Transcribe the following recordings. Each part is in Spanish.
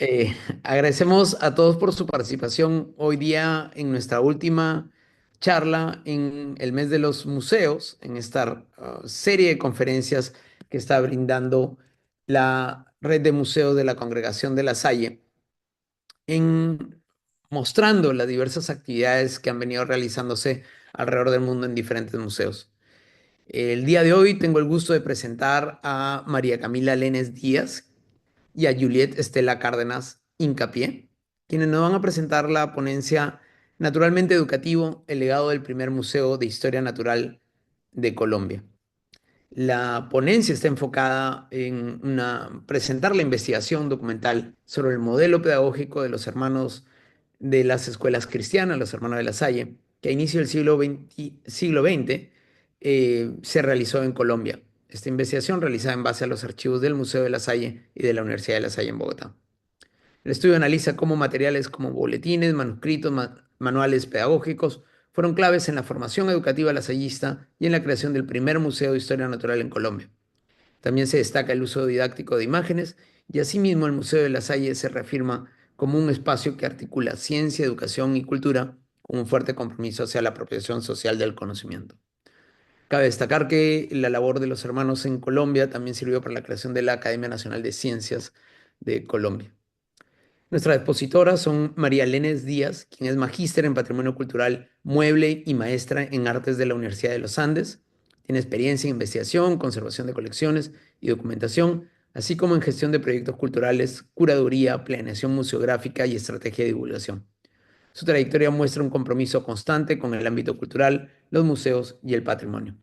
Eh, Agradecemos a todos por su participación hoy día en nuestra última charla en el mes de los museos, en esta serie de conferencias que está brindando la red de museos de la Congregación de La Salle, en mostrando las diversas actividades que han venido realizándose alrededor del mundo en diferentes museos. El día de hoy tengo el gusto de presentar a María Camila Lenes Díaz y a Juliet Estela Cárdenas Hincapié, quienes nos van a presentar la ponencia Naturalmente Educativo, el legado del primer Museo de Historia Natural de Colombia. La ponencia está enfocada en presentar la investigación documental sobre el modelo pedagógico de los hermanos de las escuelas cristianas, los hermanos de la Salle, que a inicio del siglo XX se realizó en Colombia. Esta investigación realizada en base a los archivos del Museo de la Salle y de la Universidad de la Salle en Bogotá. El estudio analiza cómo materiales como boletines, manuscritos, manuales pedagógicos fueron claves en la formación educativa lasallista y en la creación del primer Museo de Historia Natural en Colombia. También se destaca el uso didáctico de imágenes y asimismo el Museo de la Salle se reafirma como un espacio que articula ciencia, educación y cultura con un fuerte compromiso hacia la apropiación social del conocimiento. Cabe destacar que la labor de los hermanos en Colombia también sirvió para la creación de la Academia Nacional de Ciencias de Colombia. Nuestras expositoras son María Lenes Díaz, quien es magíster en Patrimonio Cultural Mueble y maestra en Artes de la Universidad de los Andes. Tiene experiencia en investigación, conservación de colecciones y documentación, así como en gestión de proyectos culturales, curaduría, planeación museográfica y estrategia de divulgación. Su trayectoria muestra un compromiso constante con el ámbito cultural, los museos y el patrimonio.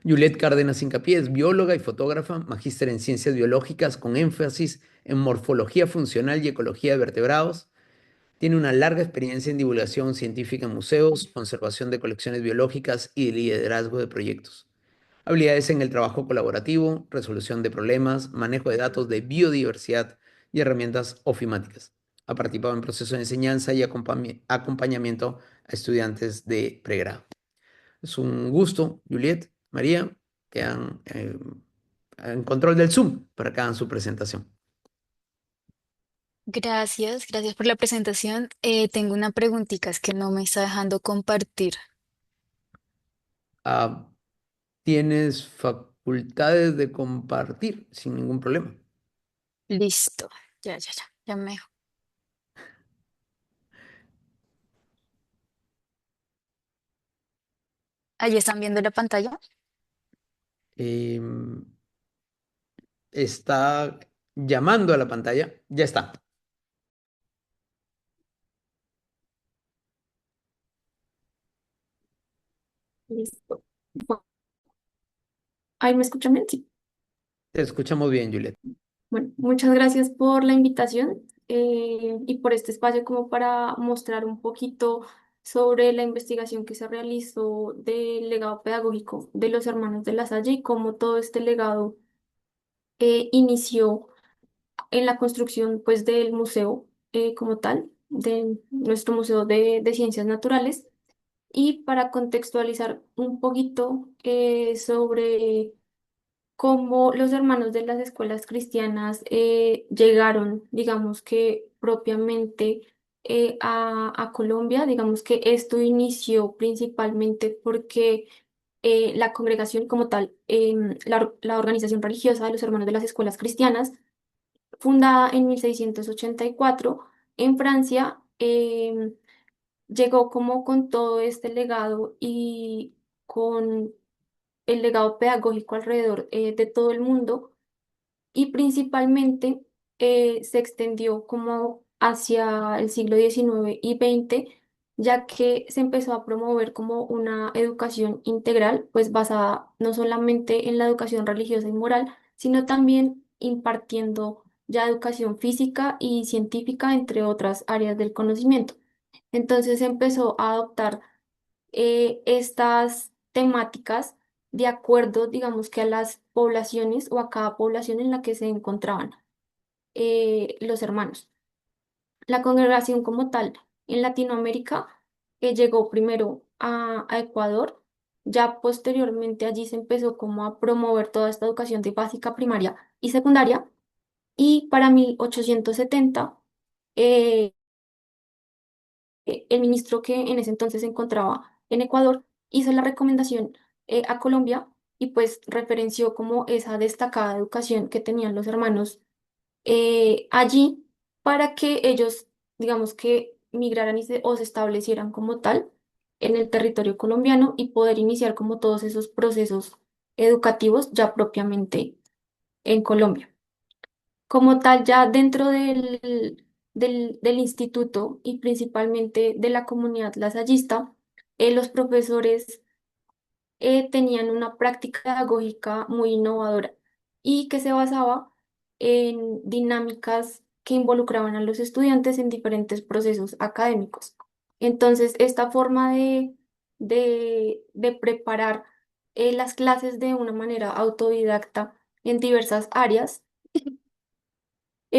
Juliet Cárdenas Hincapié es bióloga y fotógrafa, magíster en ciencias biológicas con énfasis en morfología funcional y ecología de vertebrados. Tiene una larga experiencia en divulgación científica en museos, conservación de colecciones biológicas y liderazgo de proyectos. Habilidades en el trabajo colaborativo, resolución de problemas, manejo de datos de biodiversidad y herramientas ofimáticas. Ha participado en procesos de enseñanza y acompañamiento a estudiantes de pregrado. Es un gusto, Juliet, María, que han en control del Zoom para que hagan su presentación. Gracias por la presentación. Tengo una preguntita, es que no me está dejando compartir. Ah, tienes facultades de compartir sin ningún problema. Listo, ya me... ¿Ahí están viendo la pantalla? Em, Está llamando a la pantalla. Ya está. Listo. Ahí me escuchan bien, sí. Te escuchamos bien, Juliet. Bueno, muchas gracias por la invitación y por este espacio como para mostrar un poquito sobre la investigación que se realizó del legado pedagógico de los hermanos de La Salle y cómo todo este legado inició en la construcción pues del museo como tal, de nuestro Museo de Ciencias Naturales. Y para contextualizar un poquito sobre cómo los hermanos de las escuelas cristianas llegaron, digamos que propiamente a Colombia. Digamos que esto inició principalmente porque la congregación como tal, la organización religiosa de los hermanos de las escuelas cristianas, fundada en 1684 en Francia, llegó como con todo este legado y con el legado pedagógico alrededor de todo el mundo, y principalmente se extendió como hacia el siglo XIX y XX, ya que se empezó a promover como una educación integral, pues basada no solamente en la educación religiosa y moral, sino también impartiendo ya educación física y científica, entre otras áreas del conocimiento. Entonces se empezó a adoptar estas temáticas de acuerdo, digamos que a las poblaciones o a cada población en la que se encontraban los hermanos. La congregación como tal en Latinoamérica llegó primero a Ecuador. Ya posteriormente allí se empezó como a promover toda esta educación de básica, primaria y secundaria, Y para 1870, eh, el ministro que en ese entonces se encontraba en Ecuador hizo la recomendación a Colombia y pues referenció como esa destacada educación que tenían los hermanos allí para que ellos, digamos que migraran o se establecieran como tal en el territorio colombiano y poder iniciar como todos esos procesos educativos ya propiamente en Colombia. Como tal, ya dentro del instituto y principalmente de la comunidad lasallista, los profesores tenían una práctica pedagógica muy innovadora y que se basaba en dinámicas que involucraban a los estudiantes en diferentes procesos académicos. Entonces, esta forma de preparar las clases de una manera autodidacta en diversas áreas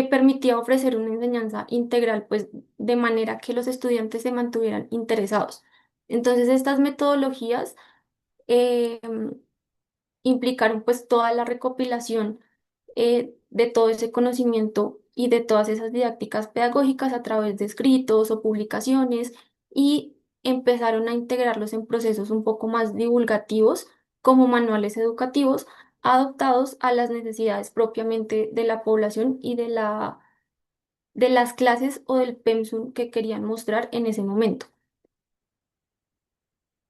permitía ofrecer una enseñanza integral, pues de manera que los estudiantes se mantuvieran interesados. Entonces, estas metodologías eh, implicaron pues toda la recopilación de todo ese conocimiento y de todas esas didácticas pedagógicas a través de escritos o publicaciones y empezaron a integrarlos en procesos un poco más divulgativos como manuales educativos adaptados a las necesidades propiamente de la población y de las clases o del pensum que querían mostrar en ese momento.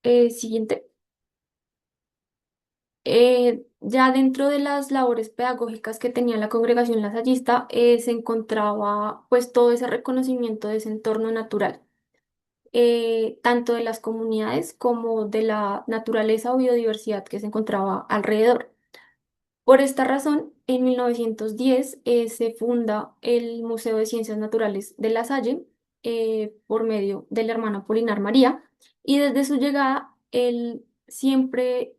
Siguiente. Ya dentro de las labores pedagógicas que tenía la congregación lasallista, se encontraba pues todo ese reconocimiento de ese entorno natural, tanto de las comunidades como de la naturaleza o biodiversidad que se encontraba alrededor. Por esta razón, en 1910 se funda el Museo de Ciencias Naturales de La Salle por medio del hermano Apolinar María y desde su llegada él siempre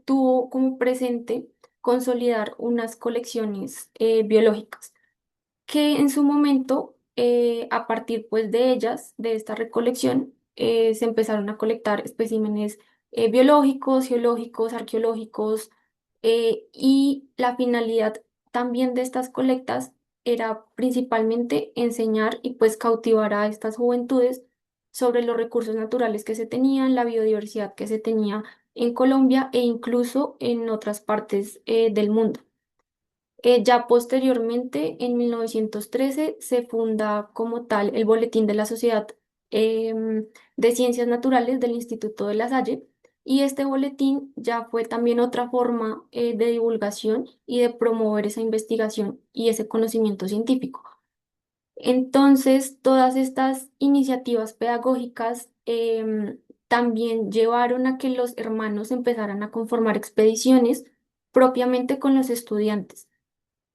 tuvo como presente consolidar unas colecciones biológicas que en su momento, a partir pues de ellas, de esta recolección, se empezaron a colectar especímenes biológicos, geológicos, arqueológicos, y la finalidad también de estas colectas era principalmente enseñar y pues cautivar a estas juventudes sobre los recursos naturales que se tenían, la biodiversidad que se tenía en Colombia e incluso en otras partes del mundo. Ya posteriormente, en 1913, se funda como tal el Boletín de la Sociedad de Ciencias Naturales del Instituto de La Salle, y este boletín ya fue también otra forma de divulgación y de promover esa investigación y ese conocimiento científico. Entonces, todas estas iniciativas pedagógicas también llevaron a que los hermanos empezaran a conformar expediciones propiamente con los estudiantes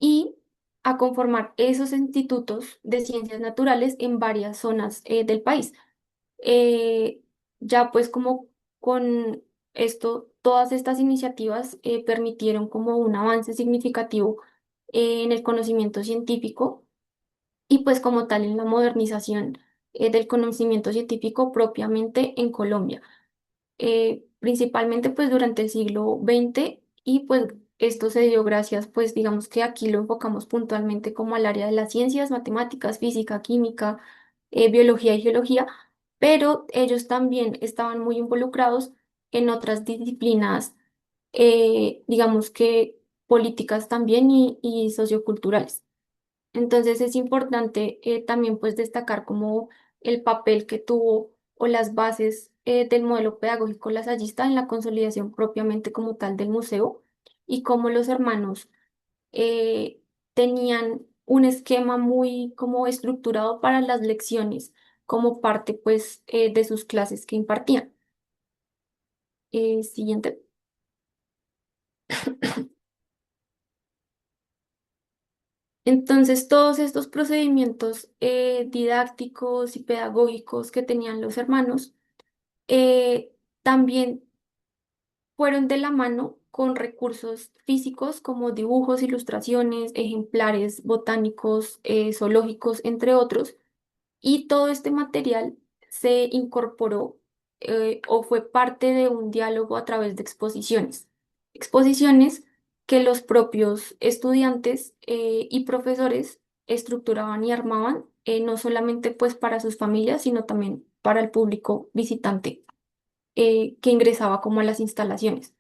y a conformar esos institutos de ciencias naturales en varias zonas del país. Eh, ya pues como con esto, todas estas iniciativas permitieron como un avance significativo en el conocimiento científico y pues como tal en la modernización del conocimiento científico propiamente en Colombia, principalmente pues durante el siglo XX y pues esto se dio gracias pues digamos que aquí lo enfocamos puntualmente como al área de las ciencias, matemáticas, física, química, biología y geología, pero ellos también estaban muy involucrados en otras disciplinas, digamos que políticas también y socioculturales. Entonces es importante también pues destacar como el papel que tuvo o las bases del modelo pedagógico lasallista en la consolidación propiamente como tal del museo y cómo los hermanos eh, tenían un esquema muy como estructurado para las lecciones como parte pues de sus clases que impartían. Siguiente. Entonces, todos estos procedimientos didácticos y pedagógicos que tenían los hermanos también fueron de la mano con recursos físicos como dibujos, ilustraciones, ejemplares botánicos, zoológicos, entre otros, y todo este material se incorporó o fue parte de un diálogo a través de exposiciones. Exposiciones que los propios estudiantes y profesores estructuraban y armaban, no solamente pues para sus familias, sino también para el público visitante que ingresaba como a las instalaciones.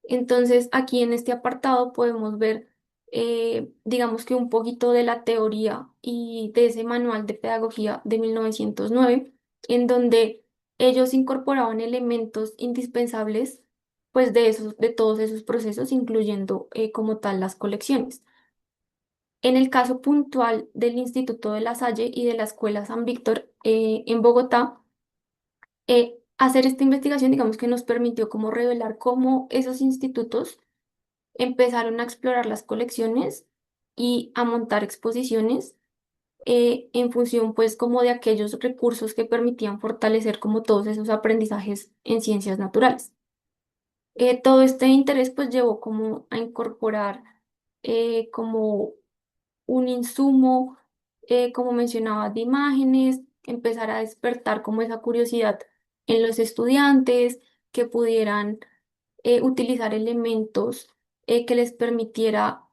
Entonces, aquí en este apartado podemos ver, digamos que un poquito de la teoría y de ese manual de pedagogía de 1909, en donde ellos incorporaban elementos indispensables, pues de todos esos procesos, incluyendo como tal las colecciones. En el caso puntual del Instituto de La Salle y de la Escuela San Víctor en Bogotá, hacer esta investigación, digamos que nos permitió como revelar cómo esos institutos empezaron a explorar las colecciones y a montar exposiciones en función pues como de aquellos recursos que permitían fortalecer como todos esos aprendizajes en ciencias naturales. Todo este interés pues llevó como a incorporar como un insumo, como mencionaba, de imágenes, empezar a despertar como esa curiosidad en los estudiantes que pudieran utilizar elementos que les permitiera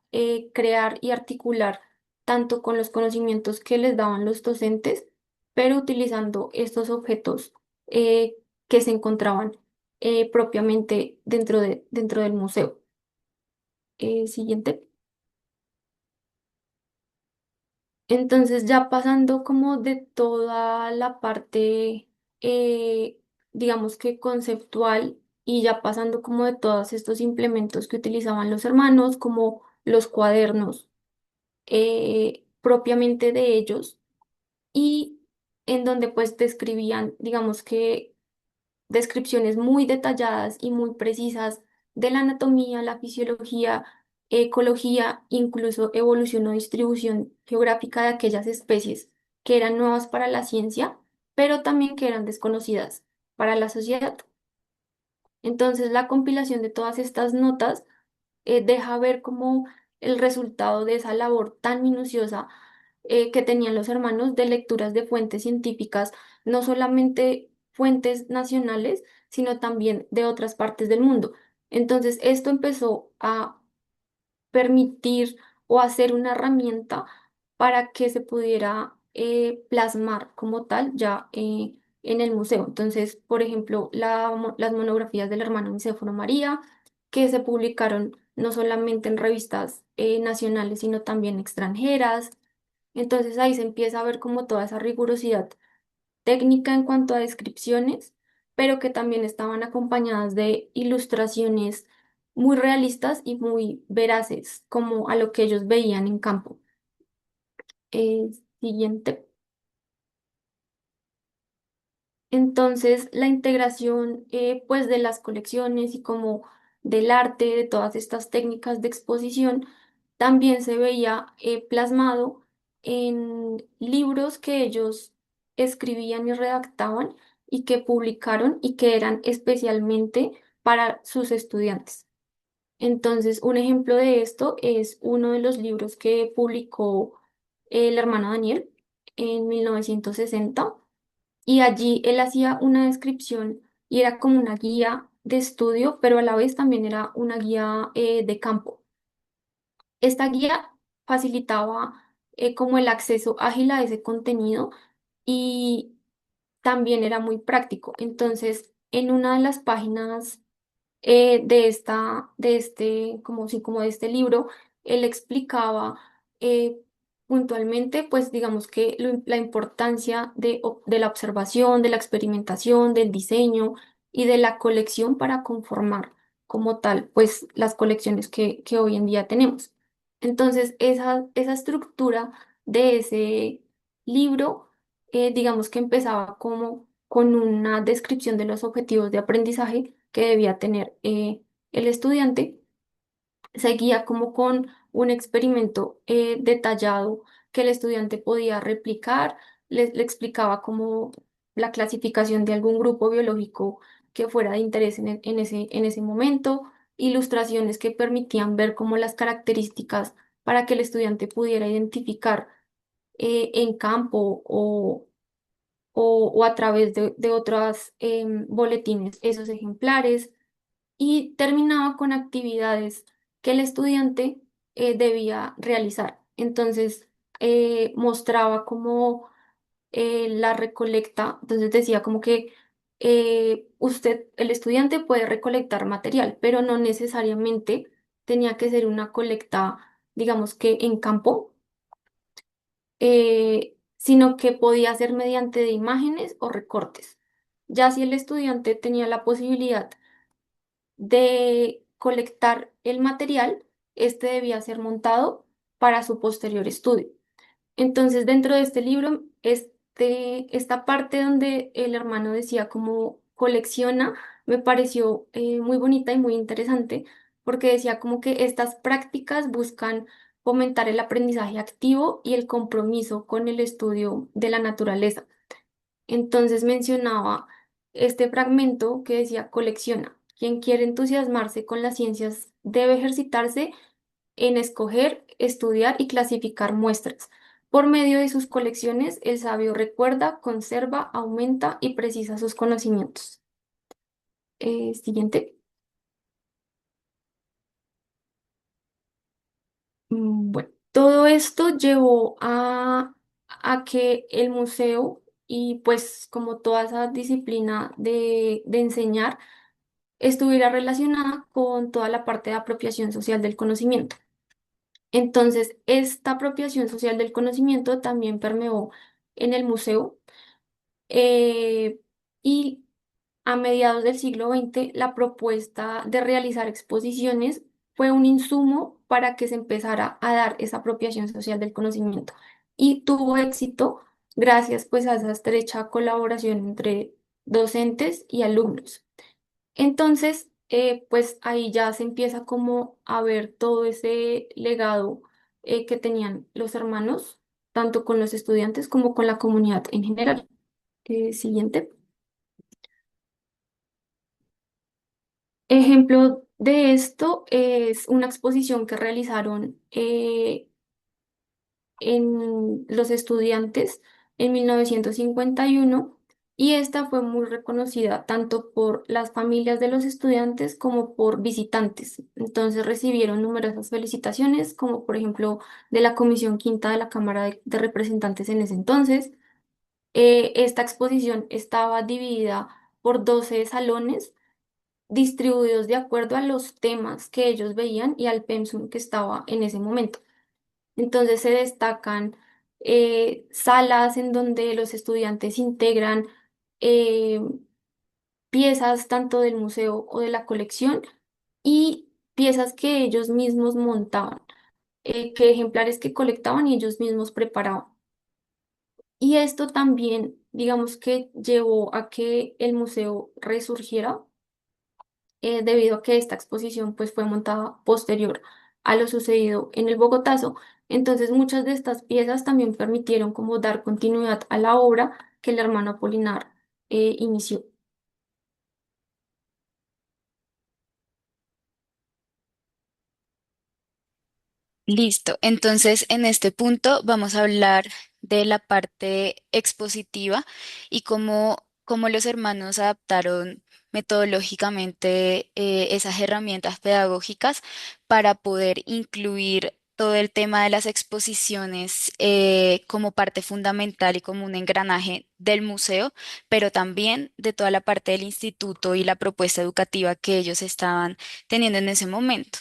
crear y articular tanto con los conocimientos que les daban los docentes, pero utilizando estos objetos eh, que se encontraban propiamente dentro del museo. Siguiente. Entonces, ya pasando como de toda la parte, eh, digamos que conceptual, y ya pasando como de todos estos implementos que utilizaban los hermanos, como los cuadernos propiamente de ellos, y en donde pues describían, digamos que descripciones muy detalladas y muy precisas de la anatomía, la fisiología, ecología, incluso evolución o distribución geográfica de aquellas especies que eran nuevas para la ciencia, pero también que eran desconocidas para la sociedad. Entonces, la compilación de todas estas notas deja ver como el resultado de esa labor tan minuciosa que tenían los hermanos de lecturas de fuentes científicas, no solamente fuentes nacionales, sino también de otras partes del mundo. Entonces, esto empezó a permitir o hacer una herramienta para que se pudiera plasmar como tal ya en el museo. Entonces, por ejemplo, las monografías del hermano Nicéforo María, que se publicaron no solamente en revistas nacionales, sino también extranjeras. Entonces ahí se empieza a ver como toda esa rigurosidad técnica en cuanto a descripciones, pero que también estaban acompañadas de ilustraciones muy realistas y muy veraces, como a lo que ellos veían en campo. Siguiente. Entonces, la integración pues de las colecciones y como del arte, de todas estas técnicas de exposición, también se veía plasmado en libros que ellos escribían y redactaban y que publicaron y que eran especialmente para sus estudiantes. Entonces, un ejemplo de esto es uno de los libros que publicó el hermano Daniel en 1960, y allí él hacía una descripción y era como una guía de estudio, pero a la vez también era una guía de campo. Esta guía facilitaba como el acceso ágil a ese contenido y también era muy práctico. Entonces, en una de las páginas de este, como, sí, como de este libro, él explicaba eh, puntualmente, pues digamos que la importancia de la observación, de la experimentación, del diseño y de la colección para conformar como tal, pues las colecciones que hoy en día tenemos. Entonces, esa estructura de ese libro, digamos que empezaba como con una descripción de los objetivos de aprendizaje que debía tener el estudiante, seguía como con un experimento detallado que el estudiante podía replicar, le explicaba como la clasificación de algún grupo biológico que fuera de interés en ese momento, ilustraciones que permitían ver como las características para que el estudiante pudiera identificar en campo o a través de otros boletines esos ejemplares, y terminaba con actividades que el estudiante debía realizar. Entonces, mostraba como la recolecta, entonces decía como que usted, el estudiante puede recolectar material, pero no necesariamente tenía que ser una colecta, digamos que en campo, sino que podía ser mediante de imágenes o recortes. Ya si el estudiante tenía la posibilidad de colectar el material, este debía ser montado para su posterior estudio. Entonces, dentro de este libro, esta parte donde el hermano decía cómo colecciona, me pareció muy bonita y muy interesante, porque decía como que estas prácticas buscan fomentar el aprendizaje activo y el compromiso con el estudio de la naturaleza. Entonces mencionaba este fragmento que decía colecciona. Quien quiere entusiasmarse con las ciencias debe ejercitarse en escoger, estudiar y clasificar muestras. Por medio de sus colecciones, el sabio recuerda, conserva, aumenta y precisa sus conocimientos. Siguiente. Bueno, todo esto llevó a que el museo y pues como toda esa disciplina de enseñar estuviera relacionada con toda la parte de apropiación social del conocimiento. Entonces, esta apropiación social del conocimiento también permeó en el museo eh, y a mediados del siglo XX la propuesta de realizar exposiciones fue un insumo para que se empezara a dar esa apropiación social del conocimiento y tuvo éxito gracias pues a esa estrecha colaboración entre docentes y alumnos. Entonces, pues ahí ya se empieza como a ver todo ese legado que tenían los hermanos, tanto con los estudiantes como con la comunidad en general. Siguiente. Ejemplo de esto es una exposición que realizaron en los estudiantes en 1951 y esta fue muy reconocida tanto por las familias de los estudiantes como por visitantes. Entonces recibieron numerosas felicitaciones, como por ejemplo de la Comisión Quinta de la Cámara de Representantes en ese entonces. Esta exposición estaba dividida por 12 salones distribuidos de acuerdo a los temas que ellos veían y al pensum que estaba en ese momento. Entonces se destacan salas en donde los estudiantes integran eh, piezas tanto del museo o de la colección y piezas que ellos mismos montaban, que ejemplares que colectaban y ellos mismos preparaban. Y esto también, digamos que llevó a que el museo resurgiera debido a que esta exposición pues fue montada posterior a lo sucedido en el Bogotazo. Entonces muchas de estas piezas también permitieron como dar continuidad a la obra que el hermano Apolinar inició. Listo. Entonces, en este punto vamos a hablar de la parte expositiva y cómo los hermanos adaptaron metodológicamente esas herramientas pedagógicas para poder incluir todo el tema de las exposiciones como parte fundamental y como un engranaje del museo, pero también de toda la parte del instituto y la propuesta educativa que ellos estaban teniendo en ese momento.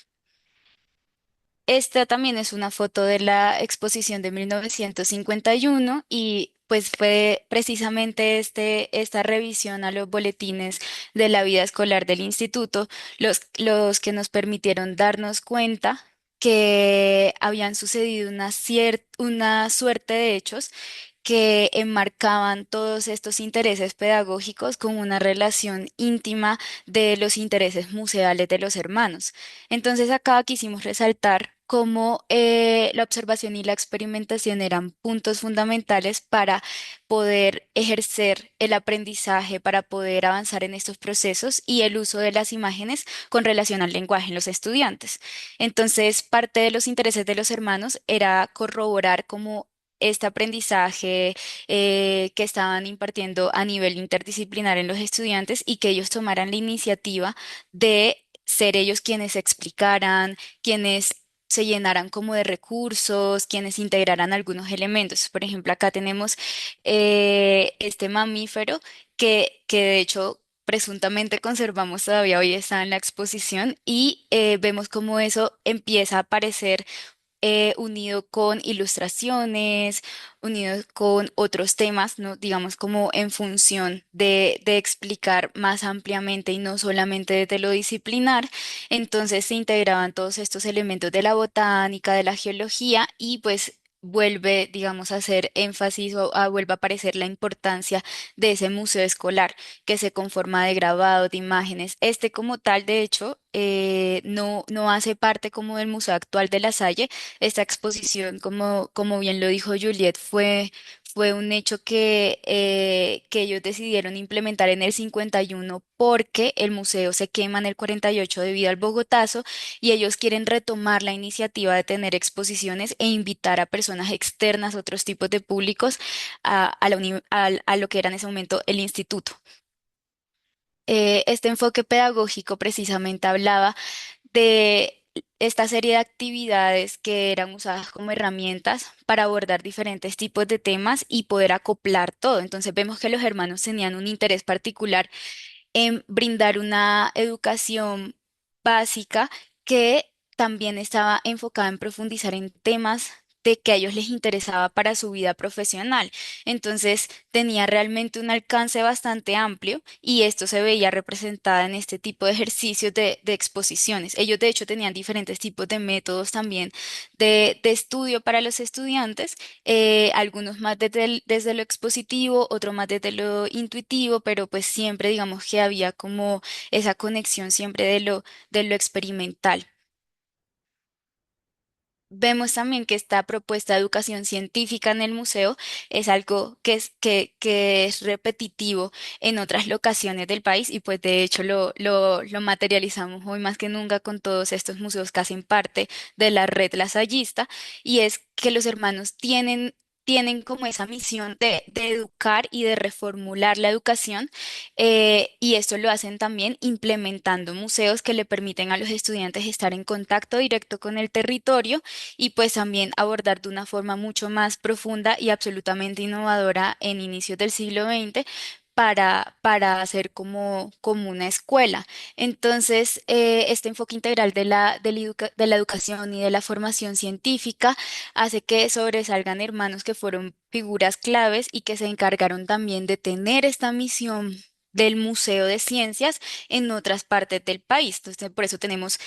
Esta también es una foto de la exposición de 1951 y pues fue precisamente esta revisión a los boletines de la vida escolar del instituto los que nos permitieron darnos cuenta que habían sucedido una suerte de hechos que enmarcaban todos estos intereses pedagógicos con una relación íntima de los intereses museales de los hermanos. Entonces acá quisimos resaltar cómo la observación y la experimentación eran puntos fundamentales para poder ejercer el aprendizaje, para poder avanzar en estos procesos y el uso de las imágenes con relación al lenguaje en los estudiantes. Entonces, parte de los intereses de los hermanos era corroborar cómo este aprendizaje que estaban impartiendo a nivel interdisciplinar en los estudiantes y que ellos tomaran la iniciativa de ser ellos quienes explicaran, quienes se llenaran como de recursos, quienes integraran algunos elementos. Por ejemplo, acá tenemos este mamífero que de hecho presuntamente conservamos todavía hoy está en la exposición y vemos cómo eso empieza a aparecer unido con ilustraciones, unido con otros temas, ¿no? Digamos como en función de explicar más ampliamente y no solamente desde lo disciplinar. Entonces se integraban todos estos elementos de la botánica, de la geología y pues vuelve, digamos, a hacer énfasis o vuelve a aparecer la importancia de ese museo escolar que se conforma de grabados, de imágenes. Este como tal, de hecho, no hace parte como del museo actual de La Salle. Esta exposición, como bien lo dijo Juliet, fue un hecho que ellos decidieron implementar en el 51 porque el museo se quema en el 48 debido al Bogotazo y ellos quieren retomar la iniciativa de tener exposiciones e invitar a personas externas, otros tipos de públicos, a lo que era en ese momento el instituto. Este enfoque pedagógico precisamente hablaba de esta serie de actividades que eran usadas como herramientas para abordar diferentes tipos de temas y poder acoplar todo. Entonces vemos que los hermanos tenían un interés particular en brindar una educación básica que también estaba enfocada en profundizar en temas de que a ellos les interesaba para su vida profesional. Entonces tenía realmente un alcance bastante amplio y esto se veía representada en este tipo de ejercicios de exposiciones. Ellos de hecho tenían diferentes tipos de métodos también de estudio para los estudiantes, algunos más desde lo expositivo, otros más desde lo intuitivo, pero pues siempre digamos que había como esa conexión siempre de lo experimental. Vemos también que esta propuesta de educación científica en el museo es algo que es repetitivo en otras locaciones del país y pues de hecho lo materializamos hoy más que nunca con todos estos museos que hacen parte de la red lasallista y es que los hermanos tienen como esa misión de educar y de reformular la educación y esto lo hacen también implementando museos que le permiten a los estudiantes estar en contacto directo con el territorio y pues también abordar de una forma mucho más profunda y absolutamente innovadora en inicios del siglo XX para hacer como una escuela. Entonces, este enfoque integral de la educación y de la formación científica hace que sobresalgan hermanos que fueron figuras claves y que se encargaron también de tener esta misión del Museo de Ciencias en otras partes del país. Entonces, por eso tenemos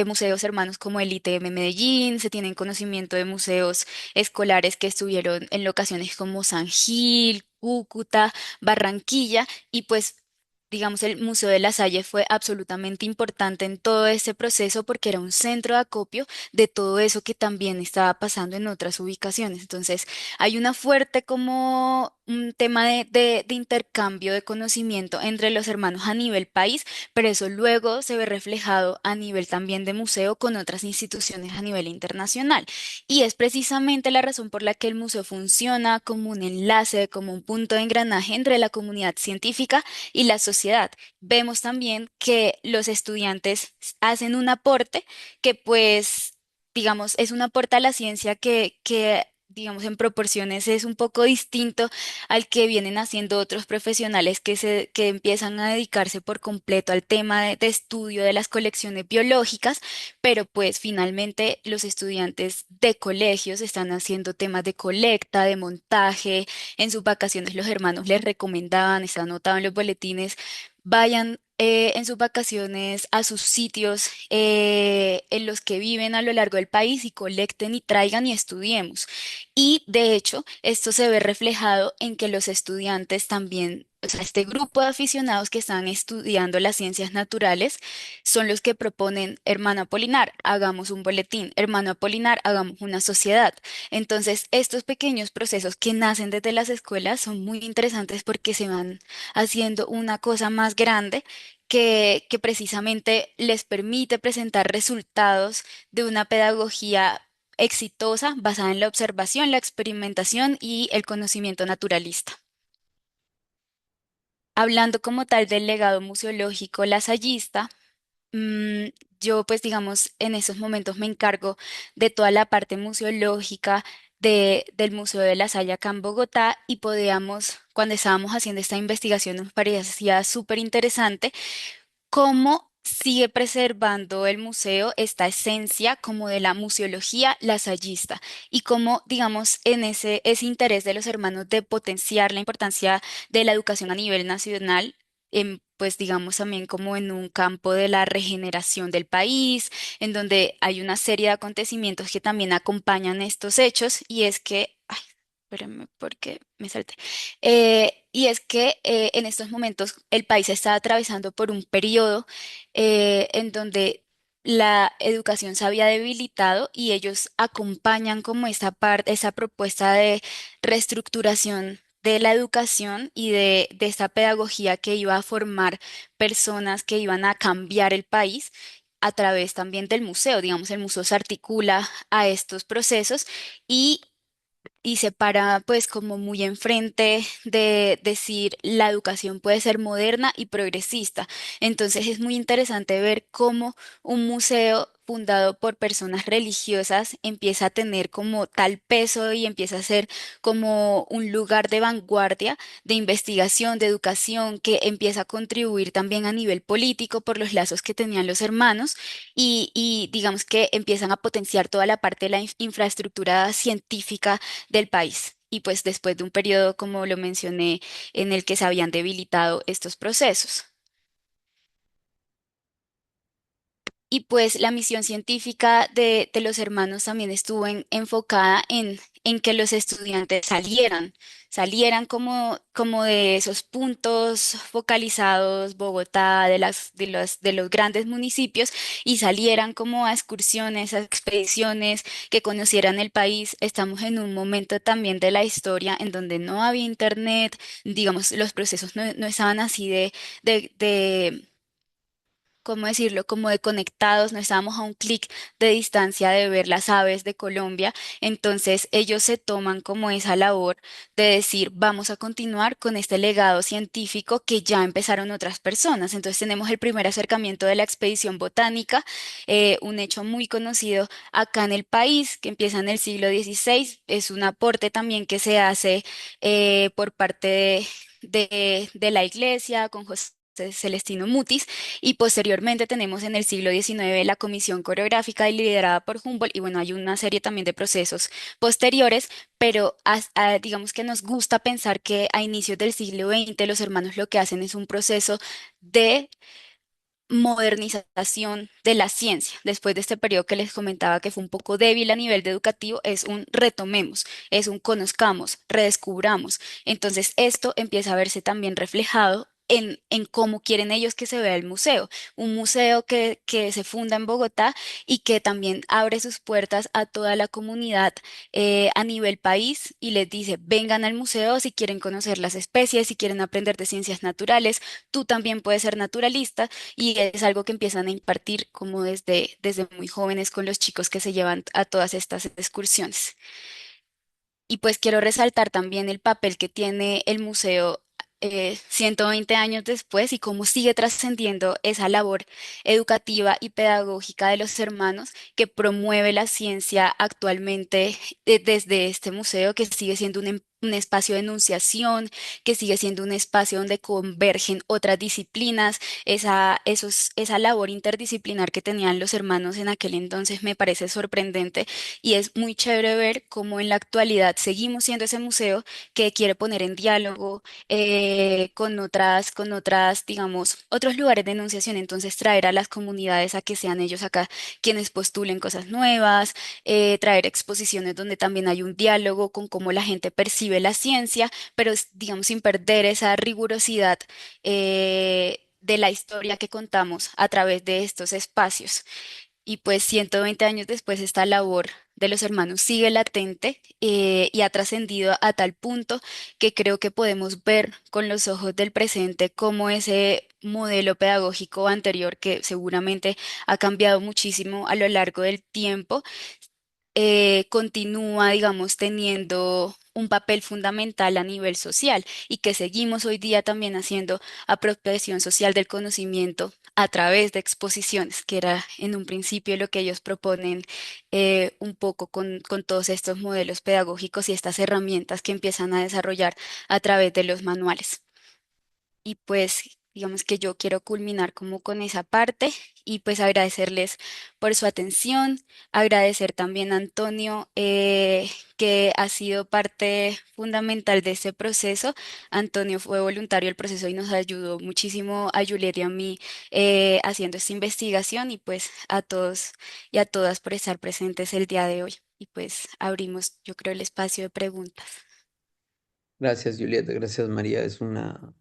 museos hermanos como el ITM Medellín, se tienen conocimiento de museos escolares que estuvieron en locaciones como San Gil, Cúcuta, Barranquilla, y pues digamos el Museo de la Salle fue absolutamente importante en todo este proceso porque era un centro de acopio de todo eso que también estaba pasando en otras ubicaciones. Entonces, hay una fuerte como un tema de intercambio de conocimiento entre los hermanos a nivel país, pero eso luego se ve reflejado a nivel también de museo con otras instituciones a nivel internacional. Y es precisamente la razón por la que el museo funciona como un enlace, como un punto de engranaje entre la comunidad científica y la sociedad. Vemos también que los estudiantes hacen un aporte que pues, digamos, es un aporte a la ciencia que digamos, en proporciones es un poco distinto al que vienen haciendo otros profesionales que empiezan a dedicarse por completo al tema de estudio de las colecciones biológicas, pero pues finalmente los estudiantes de colegios están haciendo temas de colecta, de montaje. En sus vacaciones los hermanos les recomendaban, está anotado en los boletines, vayan en sus vacaciones a sus sitios en los que viven a lo largo del país y colecten y traigan y estudiemos. Y de hecho, esto se ve reflejado en que los estudiantes también, o sea, este grupo de aficionados que están estudiando las ciencias naturales son los que proponen, hermano Apolinar, hagamos un boletín, hermano Apolinar, hagamos una sociedad. Entonces, estos pequeños procesos que nacen desde las escuelas son muy interesantes porque se van haciendo una cosa más grande que precisamente les permite presentar resultados de una pedagogía exitosa basada en la observación, la experimentación y el conocimiento naturalista. Hablando como tal del legado museológico lasallista, Mm, yo pues digamos en esos momentos me encargo de toda la parte museológica del Museo de la Salle acá en Bogotá y podíamos, cuando estábamos haciendo esta investigación, nos parecía súper interesante cómo sigue preservando el museo esta esencia como de la museología lasallista y cómo, digamos, en ese interés de los hermanos de potenciar la importancia de la educación a nivel nacional, pues digamos también como en un campo de la regeneración del país, en donde hay una serie de acontecimientos que también acompañan estos hechos y es que, ay, espérenme porque me salté. Y es que en estos momentos el país está atravesando por un periodo en donde la educación se había debilitado y ellos acompañan como esta parte, esa propuesta de reestructuración de la educación y de esta pedagogía que iba a formar personas que iban a cambiar el país a través también del museo. Digamos, el museo se articula a estos procesos y se para pues como muy enfrente de decir la educación puede ser moderna y progresista. Entonces es muy interesante ver cómo un museo fundado por personas religiosas empieza a tener como tal peso y empieza a ser como un lugar de vanguardia de investigación, de educación, que empieza a contribuir también a nivel político por los lazos que tenían los hermanos y digamos que empiezan a potenciar toda la parte de la infraestructura científica del país. Y pues después de un periodo, como lo mencioné, en el que se habían debilitado estos procesos. Y pues la misión científica de los hermanos también estuvo enfocada en que los estudiantes salieran como de esos puntos focalizados, Bogotá, de los grandes municipios, y salieran como a excursiones, a expediciones, que conocieran el país. Estamos en un momento también de la historia en donde no había internet, digamos, los procesos no estaban así de ¿cómo decirlo? Como de conectados, no estábamos a un clic de distancia de ver las aves de Colombia. Entonces ellos se toman como esa labor de decir, vamos a continuar con este legado científico que ya empezaron otras personas. Entonces tenemos el primer acercamiento de la expedición botánica, un hecho muy conocido acá en el país, que empieza en el siglo XVI. Es un aporte también que se hace por parte de la iglesia con José Celestino Mutis y posteriormente tenemos en el siglo XIX la Comisión Coreográfica liderada por Humboldt y bueno, hay una serie también de procesos posteriores, pero digamos que nos gusta pensar que a inicios del siglo XX los hermanos lo que hacen es un proceso de modernización de la ciencia. Después de este periodo que les comentaba que fue un poco débil a nivel de educativo, es un retomemos, es un conozcamos, redescubramos. Entonces, esto empieza a verse también reflejado en cómo quieren ellos que se vea el museo. Un museo que se funda en Bogotá y que también abre sus puertas a toda la comunidad a nivel país y les dice, vengan al museo si quieren conocer las especies, si quieren aprender de ciencias naturales, tú también puedes ser naturalista y es algo que empiezan a impartir como desde muy jóvenes con los chicos que se llevan a todas estas excursiones. Y pues quiero resaltar también el papel que tiene el museo 120 años después y cómo sigue trascendiendo esa labor educativa y pedagógica de los hermanos que promueve la ciencia actualmente desde este museo que sigue siendo un espacio de enunciación, que sigue siendo un espacio donde convergen otras disciplinas, esa labor interdisciplinar que tenían los hermanos en aquel entonces me parece sorprendente y es muy chévere ver cómo en la actualidad seguimos siendo ese museo que quiere poner en diálogo digamos, otros lugares de enunciación. Entonces, traer a las comunidades a que sean ellos acá quienes postulen cosas nuevas, traer exposiciones donde también hay un diálogo con cómo la gente percibe la ciencia, pero digamos, sin perder esa rigurosidad. De la historia que contamos a través de estos espacios. Y pues 120 años después esta labor de los hermanos sigue latente y ha trascendido a tal punto que creo que podemos ver con los ojos del presente cómo ese modelo pedagógico anterior, que seguramente ha cambiado muchísimo a lo largo del tiempo, continúa, digamos, teniendo un papel fundamental a nivel social y que seguimos hoy día también haciendo apropiación social del conocimiento a través de exposiciones, que era en un principio lo que ellos proponen un poco con todos estos modelos pedagógicos y estas herramientas que empiezan a desarrollar a través de los manuales. Y pues digamos que yo quiero culminar como con esa parte y pues agradecerles por su atención, agradecer también a Antonio que ha sido parte fundamental de este proceso. Antonio fue voluntario del proceso y nos ayudó muchísimo a Juliet y a mí haciendo esta investigación y pues a todos y a todas por estar presentes el día de hoy. Y pues abrimos, yo creo, el espacio de preguntas. Gracias, Julieta. Gracias, María. Es una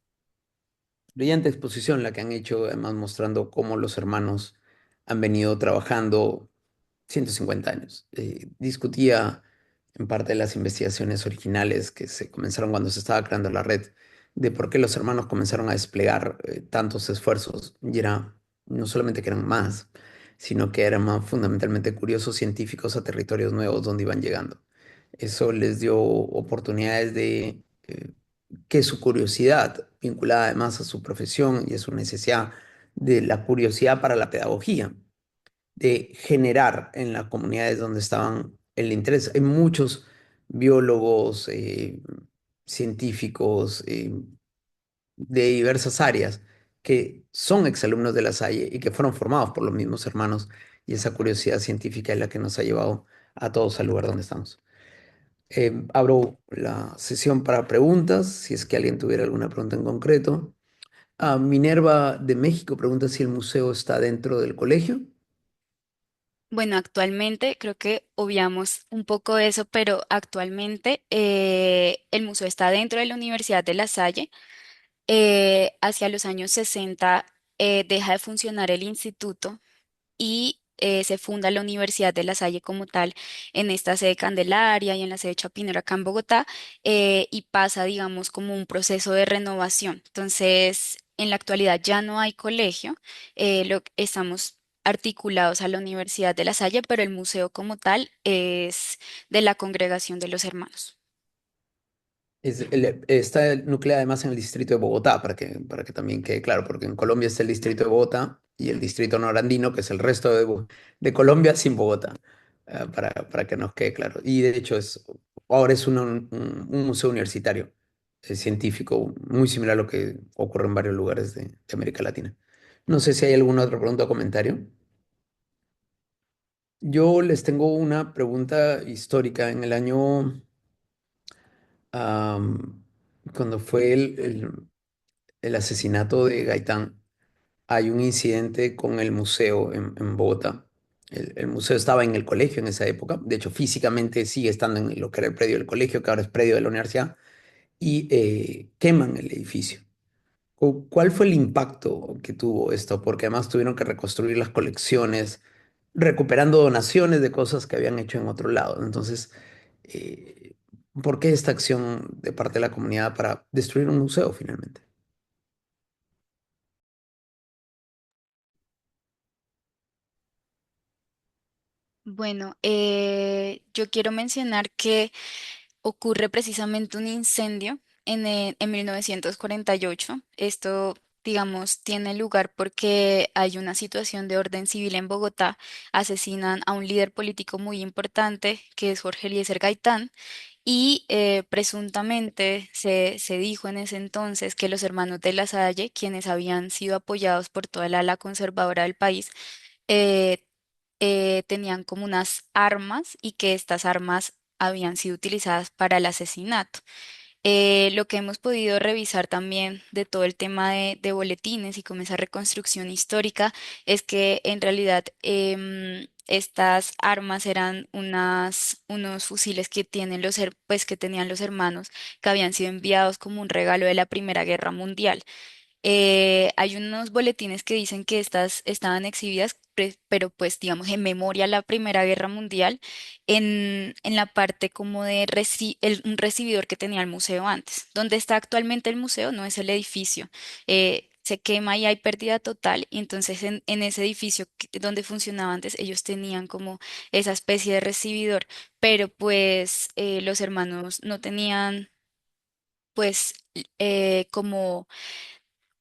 brillante exposición la que han hecho, además mostrando cómo los hermanos han venido trabajando 150 años. Discutía en parte de las investigaciones originales que se comenzaron cuando se estaba creando la red, de por qué los hermanos comenzaron a desplegar tantos esfuerzos. Y era no solamente que eran más, sino que eran más fundamentalmente curiosos científicos a territorios nuevos donde iban llegando. Eso les dio oportunidades de que su curiosidad, vinculada además a su profesión y a su necesidad de la curiosidad para la pedagogía, de generar en las comunidades donde estaban el interés. Hay muchos biólogos, científicos de diversas áreas que son exalumnos de La Salle y que fueron formados por los mismos hermanos y esa curiosidad científica es la que nos ha llevado a todos al lugar donde estamos. Abro la sesión para preguntas, si es que alguien tuviera alguna pregunta en concreto. Minerva de México pregunta si el museo está dentro del colegio. Bueno, actualmente creo que obviamos un poco eso, pero actualmente el museo está dentro de la Universidad de La Salle. Hacia los años 60 deja de funcionar el instituto y se funda la Universidad de La Salle como tal en esta sede Candelaria y en la sede Chapinero acá en Bogotá y pasa, digamos, como un proceso de renovación. Entonces, en la actualidad ya no hay colegio, estamos articulados a la Universidad de La Salle, pero el museo como tal es de la Congregación de los Hermanos. Está nucleada además en el distrito de Bogotá, para que también quede claro, porque en Colombia está el distrito de Bogotá y el distrito norandino, que es el resto de Colombia sin Bogotá, para que nos quede claro. Y de hecho ahora es un museo universitario, científico, muy similar a lo que ocurre en varios lugares de América Latina. No sé si hay alguna otra pregunta o comentario. Yo les tengo una pregunta histórica. En el año, am, cuando fue el asesinato de Gaitán, hay un incidente con el museo en Bogotá. El museo estaba en el colegio en esa época, de hecho físicamente sigue estando en lo que era el predio del colegio, que ahora es predio de la universidad, y queman el edificio. ¿Cuál fue el impacto que tuvo esto? Porque además tuvieron que reconstruir las colecciones, recuperando donaciones de cosas que habían hecho en otro lado. Entonces, eh, ¿por qué esta acción de parte de la comunidad para destruir un museo finalmente? Bueno, yo quiero mencionar que ocurre precisamente un incendio en 1948. Esto, digamos, tiene lugar porque hay una situación de orden civil en Bogotá. Asesinan a un líder político muy importante, que es Jorge Eliezer Gaitán, y presuntamente se dijo en ese entonces que los hermanos de La Salle, quienes habían sido apoyados por toda la ala conservadora del país, eh, tenían como unas armas y que estas armas habían sido utilizadas para el asesinato. Lo que hemos podido revisar también de todo el tema de boletines y como esa reconstrucción histórica es que en realidad estas armas eran unos fusiles que tienen pues que tenían los hermanos que habían sido enviados como un regalo de la Primera Guerra Mundial. Hay unos boletines que dicen que estas estaban exhibidas, pero pues digamos en memoria a la Primera Guerra Mundial, en la parte como de un recibidor que tenía el museo antes. Donde está actualmente el museo no es el edificio. se quema y hay pérdida total. Y entonces en ese edificio donde funcionaba antes, ellos tenían como esa especie de recibidor, pero pues los hermanos no tenían pues como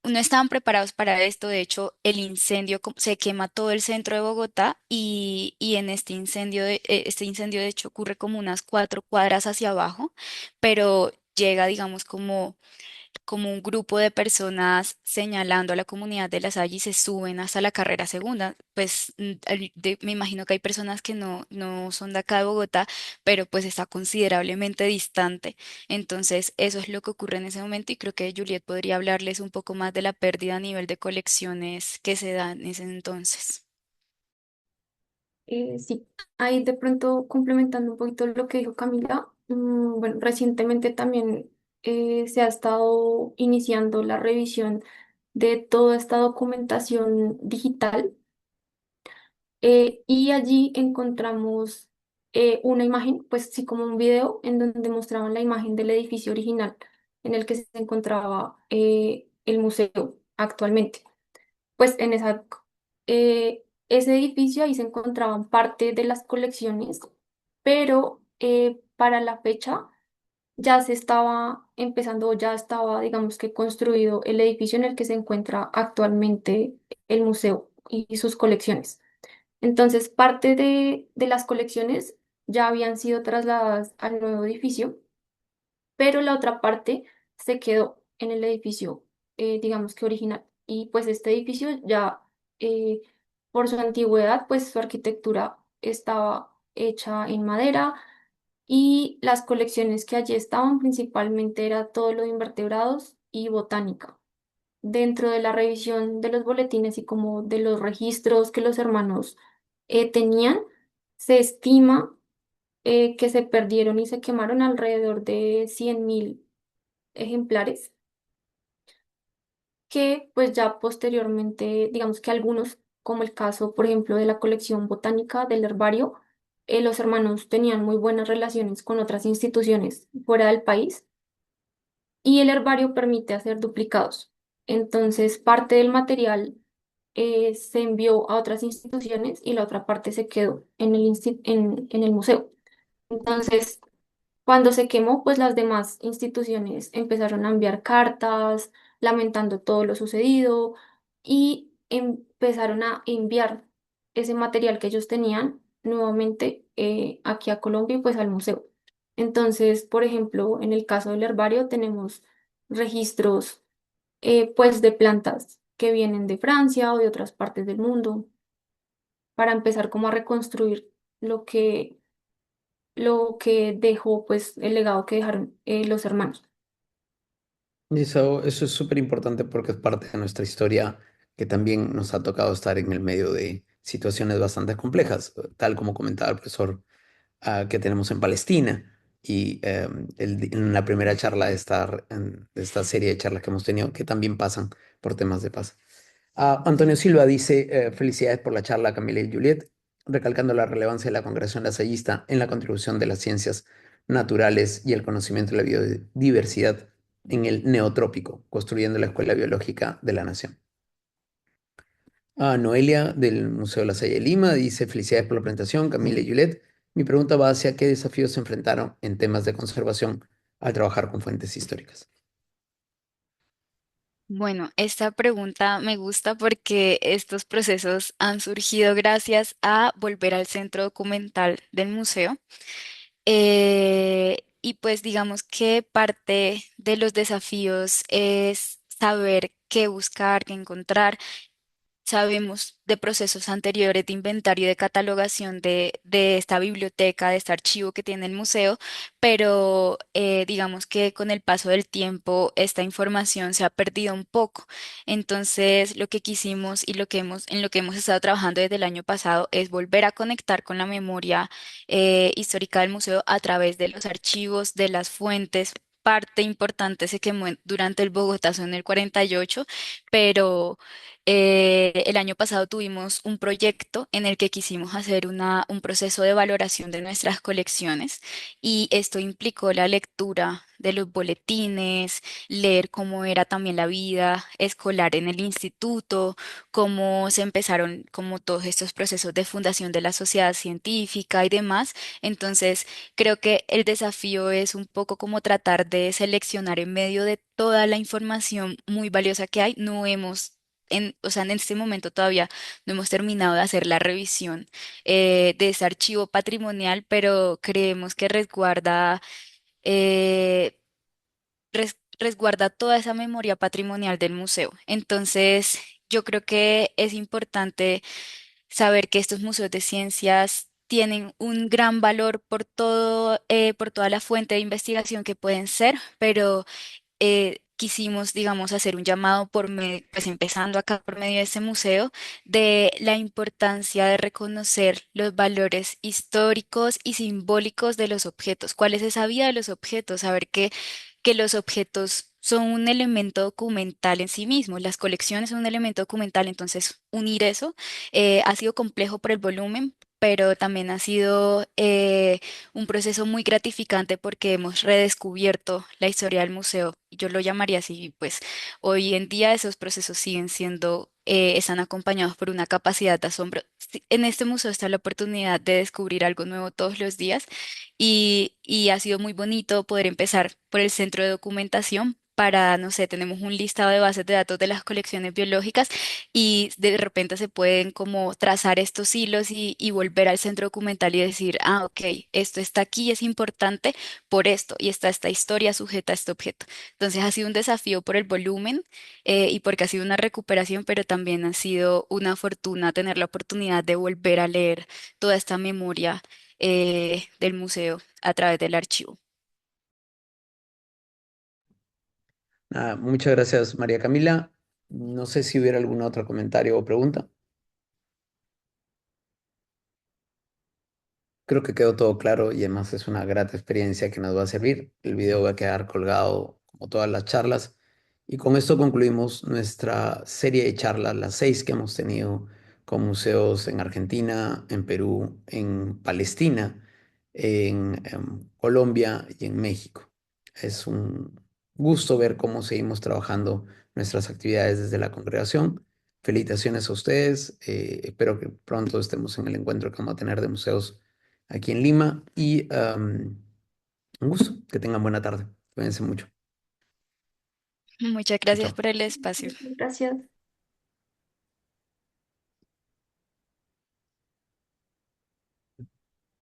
no estaban preparados para esto. De hecho, el incendio se quema todo el centro de Bogotá y en este incendio de hecho ocurre como unas 4 cuadras hacia abajo, pero llega, digamos, como un grupo de personas señalando a la comunidad de La Salle y se suben hasta la carrera segunda. Pues me imagino que hay personas que no son de acá de Bogotá, pero pues está considerablemente distante. Entonces, eso es lo que ocurre en ese momento y creo que Juliet podría hablarles un poco más de la pérdida a nivel de colecciones que se da en ese entonces. Sí, ahí de pronto complementando un poquito lo que dijo Camila, bueno, recientemente también se ha estado iniciando la revisión de toda esta documentación digital, y allí encontramos una imagen, pues sí, como un video en donde mostraban la imagen del edificio original en el que se encontraba el museo actualmente. Pues en ese edificio ahí se encontraban parte de las colecciones, pero para la fecha ya se estaba empezando, ya estaba, digamos que construido el edificio en el que se encuentra actualmente el museo y sus colecciones. Entonces, parte de las colecciones ya habían sido trasladadas al nuevo edificio, pero la otra parte se quedó en el edificio, digamos que original. Y pues este edificio ya, eh, por su antigüedad, pues su arquitectura estaba hecha en madera y las colecciones que allí estaban principalmente era todo lo de invertebrados y botánica. Dentro de la revisión de los boletines y como de los registros que los hermanos tenían, se estima que se perdieron y se quemaron alrededor de 100.000 ejemplares, que pues ya posteriormente, digamos que algunos, como el caso, por ejemplo, de la colección botánica del herbario, los hermanos tenían muy buenas relaciones con otras instituciones fuera del país y el herbario permite hacer duplicados. Entonces, parte del material se envió a otras instituciones y la otra parte se quedó en en el museo. Entonces, cuando se quemó, pues las demás instituciones empezaron a enviar cartas lamentando todo lo sucedido y empezaron a enviar ese material que ellos tenían nuevamente aquí a Colombia y pues al museo. Entonces, por ejemplo, en el caso del herbario tenemos registros pues de plantas que vienen de Francia o de otras partes del mundo para empezar como a reconstruir lo lo que dejó, pues, el legado que dejaron los hermanos. Y eso es súper importante porque es parte de nuestra historia que también nos ha tocado estar en el medio de situaciones bastante complejas, tal como comentaba el profesor que tenemos en Palestina. Y en la primera charla de esta serie de charlas que hemos tenido, que también pasan por temas de paz. Antonio Silva dice, felicidades por la charla, Camila y Juliet, recalcando la relevancia de la congregación lasallista en la contribución de las ciencias naturales y el conocimiento de la biodiversidad en el neotrópico, construyendo la Escuela Biológica de la Nación. Noelia del Museo La Salle de Lima dice, felicidades por la presentación, Camila y Juliet. Mi pregunta va hacia qué desafíos se enfrentaron en temas de conservación al trabajar con fuentes históricas. Bueno, esta pregunta me gusta porque estos procesos han surgido gracias a volver al centro documental del museo. Y pues digamos que parte de los desafíos es saber qué buscar, qué encontrar. Sabemos de procesos anteriores de inventario y de catalogación de esta biblioteca, de este archivo que tiene el museo, pero digamos que con el paso del tiempo esta información se ha perdido un poco. Entonces, lo que quisimos y en lo que hemos estado trabajando desde el año pasado es volver a conectar con la memoria histórica del museo a través de los archivos, de las fuentes. Parte importante se quemó durante el Bogotazo en el 48, pero El año pasado tuvimos un proyecto en el que quisimos hacer un proceso de valoración de nuestras colecciones y esto implicó la lectura de los boletines, leer cómo era también la vida escolar en el instituto, cómo se empezaron como todos estos procesos de fundación de la sociedad científica y demás. Entonces, creo que el desafío es un poco como tratar de seleccionar en medio de toda la información muy valiosa que hay. No hemos o sea, en este momento todavía no hemos terminado de hacer la revisión de ese archivo patrimonial, pero creemos que eh, resguarda toda esa memoria patrimonial del museo. Entonces, yo creo que es importante saber que estos museos de ciencias tienen un gran valor por toda la fuente de investigación que pueden ser, pero quisimos, digamos, hacer un llamado pues empezando acá por medio de este museo, de la importancia de reconocer los valores históricos y simbólicos de los objetos. ¿Cuál es esa vida de los objetos? Saber que los objetos son un elemento documental en sí mismo, las colecciones son un elemento documental, entonces unir eso ha sido complejo por el volumen, pero también ha sido un proceso muy gratificante porque hemos redescubierto la historia del museo. Yo lo llamaría así, pues hoy en día esos procesos siguen siendo, están acompañados por una capacidad de asombro. Sí, en este museo está la oportunidad de descubrir algo nuevo todos los días y ha sido muy bonito poder empezar por el centro de documentación. Para, no sé, tenemos un listado de bases de datos de las colecciones biológicas y de repente se pueden como trazar estos hilos y volver al centro documental y decir, ah, ok, esto está aquí, es importante por esto y está esta historia sujeta a este objeto. Entonces ha sido un desafío por el volumen y porque ha sido una recuperación, pero también ha sido una fortuna tener la oportunidad de volver a leer toda esta memoria del museo a través del archivo. Nada, muchas gracias, María Camila. No sé si hubiera algún otro comentario o pregunta. Creo que quedó todo claro y además es una grata experiencia que nos va a servir. El video va a quedar colgado como todas las charlas. Y con esto concluimos nuestra serie de charlas, las 6 que hemos tenido con museos en Argentina, en Perú, en Palestina, en Colombia y en México. Es un gusto ver cómo seguimos trabajando nuestras actividades desde la congregación. Felicitaciones a ustedes. Espero que pronto estemos en el encuentro que vamos a tener de museos aquí en Lima y un gusto, que tengan buena tarde. Cuídense mucho. Muchas Chao, gracias chao. por el espacio. Gracias.